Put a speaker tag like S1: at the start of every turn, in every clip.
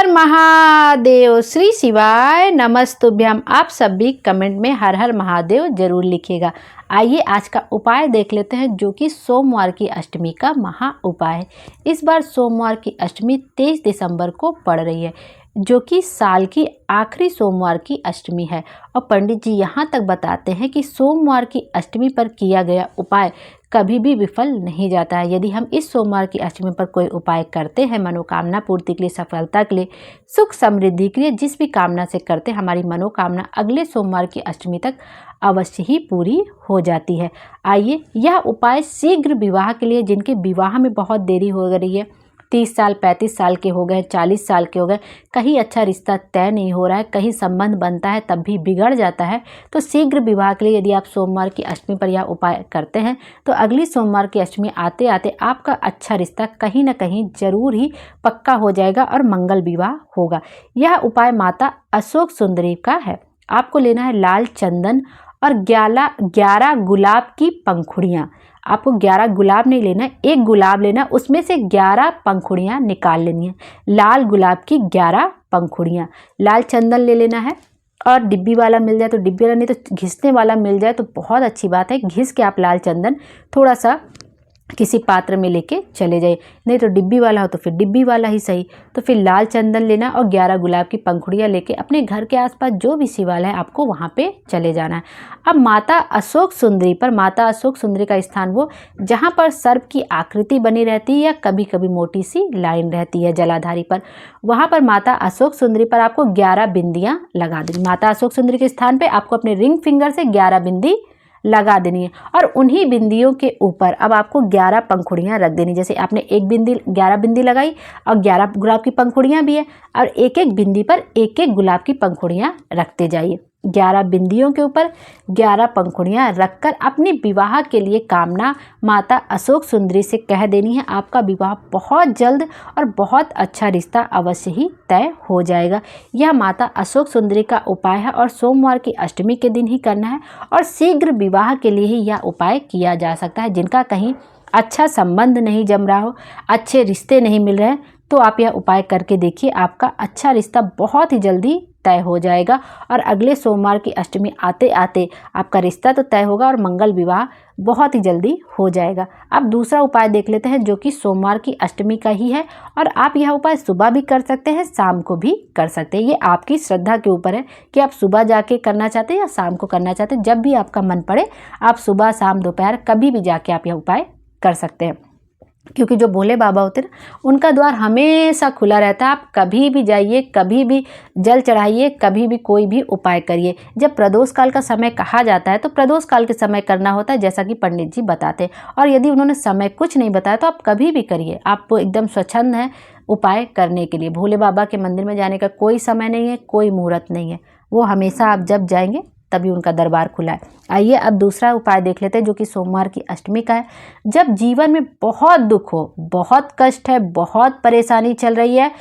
S1: हर महादेव। श्री शिवाय नमस्तुभ्यम। आप सभी कमेंट में हर हर महादेव जरूर लिखिएगा। आइए आज का उपाय देख लेते हैं, जो कि सोमवार की अष्टमी का महा उपाय है। इस बार सोमवार की अष्टमी 23 दिसंबर को पड़ रही है, जो कि साल की आखिरी सोमवार की अष्टमी है। और पंडित जी यहाँ तक बताते हैं कि सोमवार की अष्टमी पर किया गया उपाय कभी भी विफल नहीं जाता है। यदि हम इस सोमवार की अष्टमी पर कोई उपाय करते हैं मनोकामना पूर्ति के लिए, सफलता के लिए, सुख समृद्धि के लिए, जिस भी कामना से करते हैं, हमारी मनोकामना अगले सोमवार की अष्टमी तक अवश्य ही पूरी हो जाती है। आइए, यह उपाय शीघ्र विवाह के लिए, जिनके विवाह में बहुत देरी हो रही है, 30 साल 35 साल के हो गए, 40 साल के हो गए, कहीं अच्छा रिश्ता तय नहीं हो रहा है, कहीं संबंध बनता है तब भी बिगड़ जाता है, तो शीघ्र विवाह के लिए यदि आप सोमवार की अष्टमी पर यह उपाय करते हैं तो अगली सोमवार की अष्टमी आते आते आपका अच्छा रिश्ता कहीं ना कहीं जरूर ही पक्का हो जाएगा और मंगल विवाह होगा। यह उपाय माता अशोक सुंदरी का है। आपको लेना है लाल चंदन और 11 गुलाब की पंखुड़ियाँ। आपको 11 गुलाब नहीं लेना, एक गुलाब लेना, उसमें से 11 पंखुड़ियाँ निकाल लेनी है। लाल गुलाब की 11 पंखुड़ियाँ। लाल चंदन ले लेना है, और डिब्बी वाला मिल जाए तो डिब्बी वाला, नहीं तो घिसने वाला मिल जाए तो बहुत अच्छी बात है। घिस के आप लाल चंदन थोड़ा सा किसी पात्र में लेके चले जाइए, नहीं तो डिब्बी वाला हो तो फिर डिब्बी वाला ही सही। तो फिर लाल चंदन लेना और 11 गुलाब की पंखुड़ियाँ लेके अपने घर के आसपास जो भी शिवालय है आपको वहाँ पे चले जाना है। अब माता अशोक सुंदरी पर, माता अशोक सुंदरी का स्थान वो जहाँ पर सर्प की आकृति बनी रहती है या कभी कभी मोटी सी लाइन रहती है जलाधारी पर, वहाँ पर माता अशोक सुंदरी पर आपको 11 बिंदियाँ लगा देनी। माता अशोक सुंदरी के स्थान पर आपको अपने रिंग फिंगर से 11 बिंदी लगा देनी है, और उन्हीं बिंदियों के ऊपर अब आपको 11 पंखुड़ियाँ रख देनी। जैसे आपने एक बिंदी 11 बिंदी लगाई और 11 गुलाब की पंखुड़ियाँ भी है, और एक एक बिंदी पर एक एक गुलाब की पंखुड़ियाँ रखते जाइए। 11 बिंदियों के ऊपर 11 पंखुड़ियाँ रखकर अपनी विवाह के लिए कामना माता अशोक सुंदरी से कह देनी है। आपका विवाह बहुत जल्द और बहुत अच्छा रिश्ता अवश्य ही तय हो जाएगा। यह माता अशोक सुंदरी का उपाय है और सोमवार की अष्टमी के दिन ही करना है, और शीघ्र विवाह के लिए ही यह उपाय किया जा सकता है। जिनका कहीं अच्छा संबंध नहीं जम रहा हो, अच्छे रिश्ते नहीं मिल रहे हैं, तो आप यह उपाय करके देखिए, आपका अच्छा रिश्ता बहुत ही जल्दी तय हो जाएगा, और अगले सोमवार की अष्टमी आते आते आपका रिश्ता तो तय होगा और मंगल विवाह बहुत ही जल्दी हो जाएगा। अब दूसरा उपाय देख लेते हैं, जो कि सोमवार की अष्टमी का ही है, और आप यह उपाय सुबह भी कर सकते हैं, शाम को भी कर सकते हैं। ये आपकी श्रद्धा के ऊपर है कि आप सुबह जाके करना चाहते हैं या शाम को करना चाहते हैं। जब भी आपका मन पड़े आप सुबह शाम दोपहर कभी भी जाके आप यह उपाय कर सकते हैं, क्योंकि जो भोले बाबा होते हैं ना, उनका द्वार हमेशा खुला रहता है। आप कभी भी जाइए, कभी भी जल चढ़ाइए, कभी भी कोई भी उपाय करिए। जब प्रदोष काल का समय कहा जाता है तो प्रदोष काल के समय करना होता है, जैसा कि पंडित जी बताते हैं। और यदि उन्होंने समय कुछ नहीं बताया तो आप कभी भी करिए, आप एकदम स्वच्छंद हैं उपाय करने के लिए। भोले बाबा के मंदिर में जाने का कोई समय नहीं है, कोई मुहूर्त नहीं है, वो हमेशा आप जब जाएंगे तभी उनका दरबार खुला है। आइए अब दूसरा उपाय देख लेते हैं, जो कि सोमवार की अष्टमी का है। जब जीवन में बहुत दुख हो, बहुत कष्ट है, बहुत परेशानी चल रही है,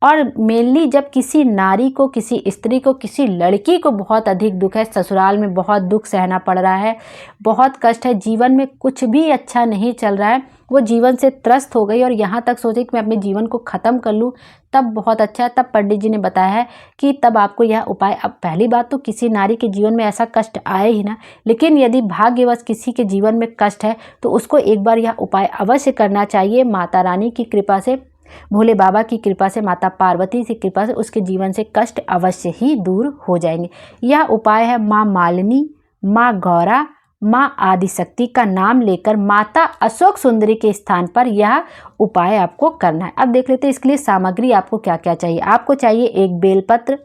S1: और मेनली जब किसी नारी को, किसी स्त्री को, किसी लड़की को बहुत अधिक दुख है, ससुराल में बहुत दुख सहना पड़ रहा है, बहुत कष्ट है, जीवन में कुछ भी अच्छा नहीं चल रहा है, वो जीवन से त्रस्त हो गई और यहाँ तक सोचे कि मैं अपने जीवन को ख़त्म कर लूँ, तब बहुत अच्छा है। तब पंडित जी ने बताया है कि तब आपको यह उपाय, अब पहली बात तो किसी नारी के जीवन में ऐसा कष्ट आए ही ना, लेकिन यदि भाग्यवश किसी के जीवन में कष्ट है तो उसको एक बार यह उपाय अवश्य करना चाहिए। माता रानी की कृपा से, भोले बाबा की कृपा से, माता पार्वती की कृपा से उसके जीवन से कष्ट अवश्य ही दूर हो जाएंगे। यह उपाय है माँ मालिनी, माँ गौरा, माँ आदिशक्ति का नाम लेकर माता अशोक सुंदरी के स्थान पर यह उपाय आपको करना है। अब देख लेते हैं इसके लिए सामग्री आपको क्या क्या चाहिए। आपको चाहिए एक बेलपत्र,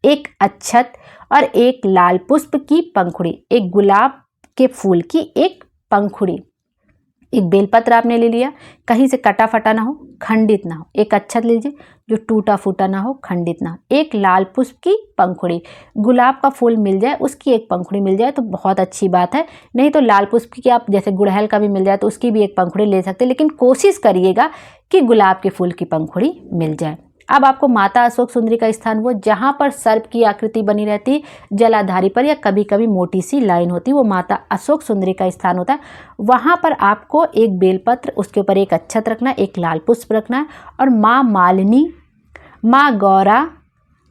S1: एक अक्षत और एक लाल पुष्प की पंखुड़ी, एक गुलाब के फूल की एक पंखुड़ी। एक बेलपत्र आपने ले लिया, कहीं से कटा फटा ना हो, खंडित ना हो। एक अक्षत लीजिए जो टूटा फूटा ना हो, खंडित ना हो। एक लाल पुष्प की पंखुड़ी, गुलाब का फूल मिल जाए उसकी एक पंखुड़ी मिल जाए तो बहुत अच्छी बात है, नहीं तो लाल पुष्प की आप जैसे गुड़हल का भी मिल जाए तो उसकी भी एक पंखुड़ी ले सकते हैं, लेकिन कोशिश करिएगा कि गुलाब के फूल की पंखुड़ी मिल जाए। अब आपको माता अशोक सुंदरी का स्थान वो जहाँ पर सर्प की आकृति बनी रहती, जलाधारी पर या कभी कभी मोटी सी लाइन होती, वो माता अशोक सुंदरी का स्थान होता है। वहाँ पर आपको एक बेलपत्र, उसके ऊपर एक अक्षत रखना है, एक लाल पुष्प रखना है, और माँ मालिनी माँ गौरा,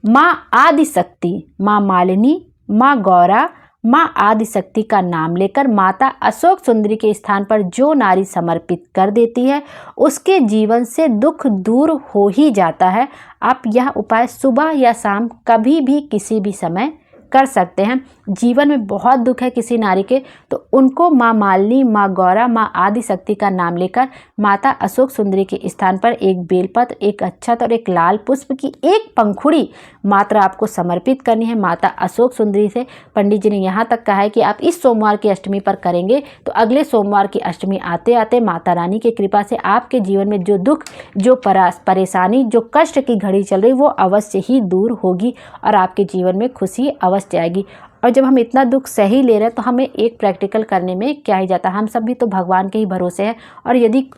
S1: माँ आदिशक्ति, माँ मालिनी, माँ गौरा, माँ आदिशक्ति का नाम लेकर माता अशोक सुंदरी के स्थान पर जो नारी समर्पित कर देती है उसके जीवन से दुख दूर हो ही जाता है। आप यह उपाय सुबह या शाम कभी भी किसी भी समय कर सकते हैं। जीवन में बहुत दुख है किसी नारी के, तो उनको माँ मालिनी, माँ गौरा, माँ आदिशक्ति का नाम लेकर माता अशोक सुंदरी के स्थान पर एक बेलपत्र, एक अक्षत और एक लाल पुष्प की एक पंखुड़ी मात्र आपको समर्पित करनी है माता अशोक सुंदरी से। पंडित जी ने यहाँ तक कहा है कि आप इस सोमवार की अष्टमी पर करेंगे तो अगले सोमवार की अष्टमी आते आते माता रानी की कृपा से आपके जीवन में जो दुख, जो परेशानी, जो कष्ट की घड़ी चल रही वो अवश्य ही दूर होगी और आपके जीवन में खुशी अवश्य आएगी। और जब हम इतना दुख सही ले रहे हैं तो हमें एक प्रैक्टिकल करने में क्या ही जाता है, हम सब भी तो भगवान के ही भरोसे हैं। और यदि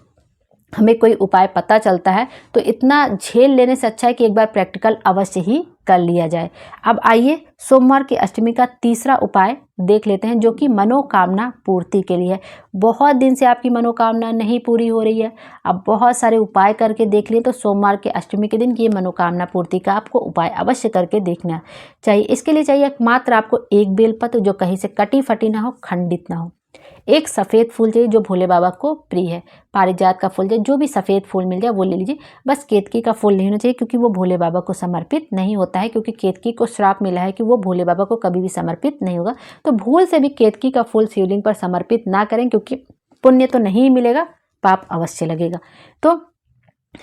S1: हमें कोई उपाय पता चलता है तो इतना झेल लेने से अच्छा है कि एक बार प्रैक्टिकल अवश्य ही कर लिया जाए। अब आइए सोमवार की अष्टमी का तीसरा उपाय देख लेते हैं जो कि मनोकामना पूर्ति के लिए है। बहुत दिन से आपकी मनोकामना नहीं पूरी हो रही है, अब बहुत सारे उपाय करके देख लिए, तो सोमवार के अष्टमी के दिन ये मनोकामना पूर्ति का आपको उपाय अवश्य करके देखना चाहिए। इसके लिए चाहिए मात्र आपको एक बेलपत्र जो कहीं से कटी फटी ना हो, खंडित ना हो, एक सफ़ेद फूल चाहिए जो भोले बाबा को प्रिय है, पारिजात का फूल चाहिए, जो भी सफ़ेद फूल मिल जाए वो ले लीजिए। बस केतकी का फूल नहीं होना चाहिए क्योंकि वो भोले बाबा को समर्पित नहीं होता है, क्योंकि केतकी को श्राप मिला है कि वो भोले बाबा को कभी भी समर्पित नहीं होगा। तो भूल से भी केतकी का फूल शिवलिंग पर समर्पित ना करें क्योंकि पुण्य तो नहीं मिलेगा, पाप अवश्य लगेगा। तो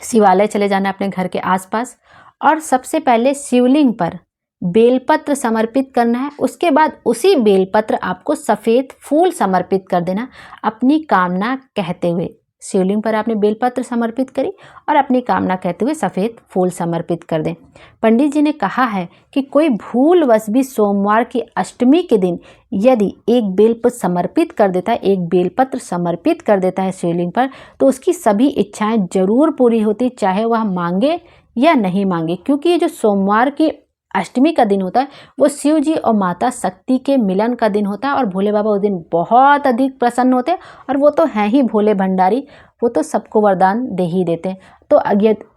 S1: शिवालय चले जाना अपने घर के आसपास और सबसे पहले शिवलिंग पर बेलपत्र समर्पित करना है। उसके बाद उसी बेलपत्र आपको सफ़ेद फूल समर्पित कर देना अपनी कामना कहते हुए। शिवलिंग पर आपने बेलपत्र समर्पित करी और अपनी कामना कहते हुए सफ़ेद फूल समर्पित कर दें। पंडित जी ने कहा है कि कोई भूलवश भी सोमवार की अष्टमी के दिन यदि एक बेलपत्र समर्पित कर देता है, एक बेलपत्र समर्पित कर देता है शिवलिंग पर, तो उसकी सभी इच्छाएं जरूर पूरी होती, चाहे वह मांगे या नहीं मांगे। क्योंकि ये जो सोमवार की अष्टमी का दिन होता है वो शिव जी और माता शक्ति के मिलन का दिन होता है और भोले बाबा उस दिन बहुत अधिक प्रसन्न होते हैं और वो तो हैं ही भोले भंडारी, वो तो सबको वरदान दे ही देते हैं।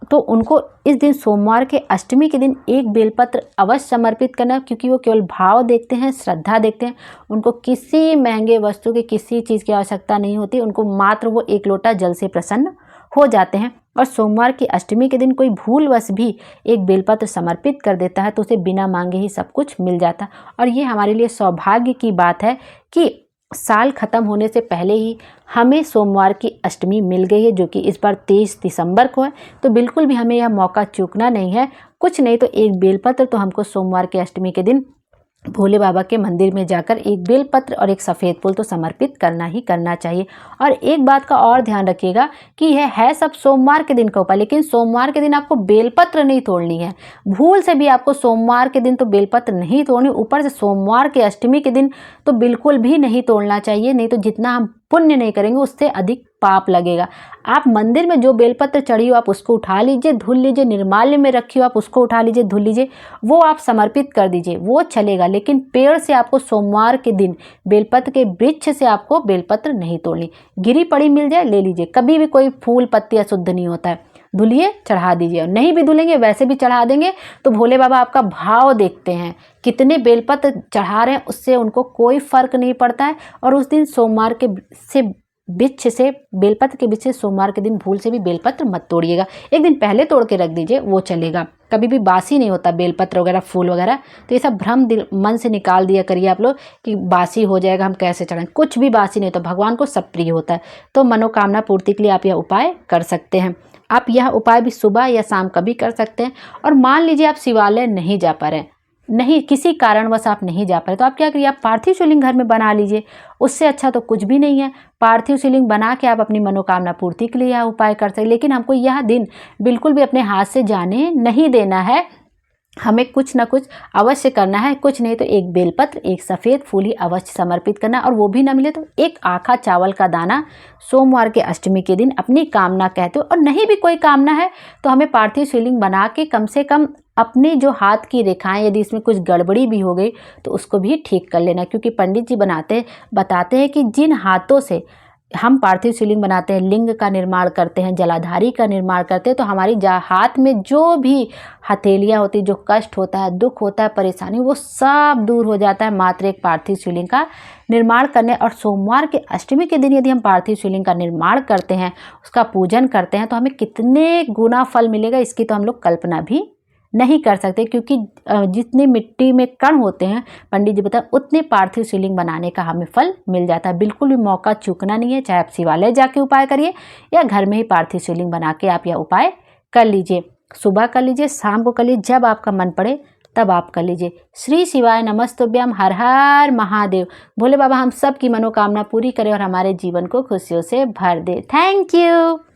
S1: तो उनको इस दिन सोमवार के अष्टमी के दिन एक बेलपत्र अवश्य समर्पित करना, क्योंकि वो केवल भाव देखते हैं, श्रद्धा देखते हैं। उनको किसी महंगे वस्तु की, किसी चीज़ की आवश्यकता नहीं होती, उनको मात्र वो एक लोटा जल से प्रसन्न हो जाते हैं। और सोमवार की अष्टमी के दिन कोई भूलवश भी एक बेलपत्र समर्पित कर देता है तो उसे बिना मांगे ही सब कुछ मिल जाता। और ये हमारे लिए सौभाग्य की बात है कि साल ख़त्म होने से पहले ही हमें सोमवार की अष्टमी मिल गई है, जो कि इस बार 23 दिसंबर को है। तो बिल्कुल भी हमें यह मौका चूकना नहीं है। कुछ नहीं तो एक बेलपत्र तो हमको सोमवार की अष्टमी के दिन भोले बाबा के मंदिर में जाकर एक बेलपत्र और एक सफ़ेद फूल तो समर्पित करना ही करना चाहिए। और एक बात का और ध्यान रखिएगा कि यह है सब सोमवार के दिन का उपाय, लेकिन सोमवार के दिन आपको बेलपत्र नहीं तोड़नी है। भूल से भी आपको सोमवार के दिन तो बेलपत्र नहीं तोड़नी, ऊपर से सोमवार के अष्टमी के दिन तो बिल्कुल भी नहीं तोड़ना चाहिए, नहीं तो जितना हम पुण्य नहीं करेंगे उससे अधिक पाप लगेगा। आप मंदिर में जो बेलपत्र चढ़ी हो आप उसको उठा लीजिए, धुल लीजिए, निर्माल्य में रखी हो आप उसको उठा लीजिए, धुल लीजिए, वो आप समर्पित कर दीजिए, वो चलेगा। लेकिन पेड़ से आपको सोमवार के दिन बेलपत्र के वृक्ष से आपको बेलपत्र नहीं तोड़नी। गिरी पड़ी मिल जाए ले लीजिए, कभी भी कोई फूल पत्ती अशुद्ध नहीं होता है, धुलिए चढ़ा दीजिए। और नहीं भी धुलेंगे वैसे भी चढ़ा देंगे तो भोले बाबा आपका भाव देखते हैं, कितने बेलपत्र चढ़ा रहे हैं उससे उनको कोई फर्क नहीं पड़ता है। और उस दिन सोमवार के से वृक्ष से, बेलपत्र के वृक्ष से सोमवार के दिन भूल से भी बेलपत्र मत तोड़िएगा, एक दिन पहले तोड़ के रख दीजिए, वो चलेगा। कभी भी बासी नहीं होता बेलपत्र वगैरह, फूल वगैरह, तो ये सब भ्रम मन से निकाल दिया करिए आप लोग कि बासी हो जाएगा, हम कैसे चढ़ाएं। कुछ भी बासी नहीं होता, भगवान को सब प्रिय होता है। तो मनोकामना पूर्ति के लिए आप यह उपाय कर सकते हैं। आप यह उपाय भी सुबह या शाम कभी कर सकते हैं। और मान लीजिए आप शिवालय नहीं जा पा रहे हैं, नहीं किसी कारणवश आप नहीं जा पाए, तो आप क्या करिए, आप पार्थिव शिवलिंग घर में बना लीजिए। उससे अच्छा तो कुछ भी नहीं है। पार्थिव शिवलिंग बना के आप अपनी मनोकामना पूर्ति के लिए यह उपाय कर सकते। लेकिन हमको यह दिन बिल्कुल भी अपने हाथ से जाने नहीं देना है, हमें कुछ ना कुछ अवश्य करना है। कुछ नहीं तो एक बेलपत्र, एक सफ़ेद फूल ही अवश्य समर्पित करना। और वो भी ना मिले तो एक आखा चावल का दाना सोमवार के अष्टमी के दिन अपनी कामना कहते हो। और नहीं भी कोई कामना है तो हमें पार्थिव शिवलिंग बना के कम से कम अपने जो हाथ की रेखाएं, यदि इसमें कुछ गड़बड़ी भी हो गई तो उसको भी ठीक कर लेना। क्योंकि पंडित जी बताते हैं कि जिन हाथों से हम पार्थिव शिवलिंग बनाते हैं, लिंग का निर्माण करते हैं, जलाधारी का निर्माण करते हैं, तो हमारी हाथ में जो भी हथेलियाँ होती, जो कष्ट होता है, दुख होता है, परेशानी, वो सब दूर हो जाता है मात्र एक पार्थिव शिवलिंग का निर्माण करने। और सोमवार के अष्टमी के दिन यदि हम पार्थिव शिवलिंग का निर्माण करते हैं, उसका पूजन करते हैं, तो हमें कितने गुना फल मिलेगा इसकी तो हम लोग कल्पना भी नहीं कर सकते। क्योंकि जितने मिट्टी में कण होते हैं, पंडित जी बताए, उतने पार्थिव शिवलिंग बनाने का हमें फल मिल जाता है। बिल्कुल भी मौका चूकना नहीं है, चाहे आप शिवालय जाके उपाय करिए या घर में ही पार्थिव शिवलिंग बना के आप यह उपाय कर लीजिए। सुबह कर लीजिए, शाम को कर लीजिए, जब आपका मन पड़े तब आप कर लीजिए। श्री शिवाय नमस्तुभ्यम। हर हर महादेव। भोले बाबा हम सब की मनोकामना पूरी करें और हमारे जीवन को खुशियों से भर दे। Thank you.